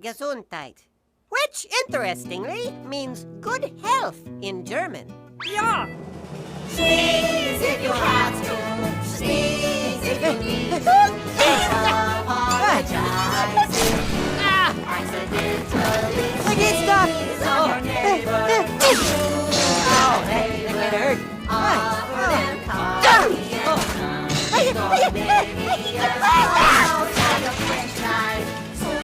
Gesundheit. Which, interestingly, means good health in German. Ja! Sneeze if you have to. Sneeze if you need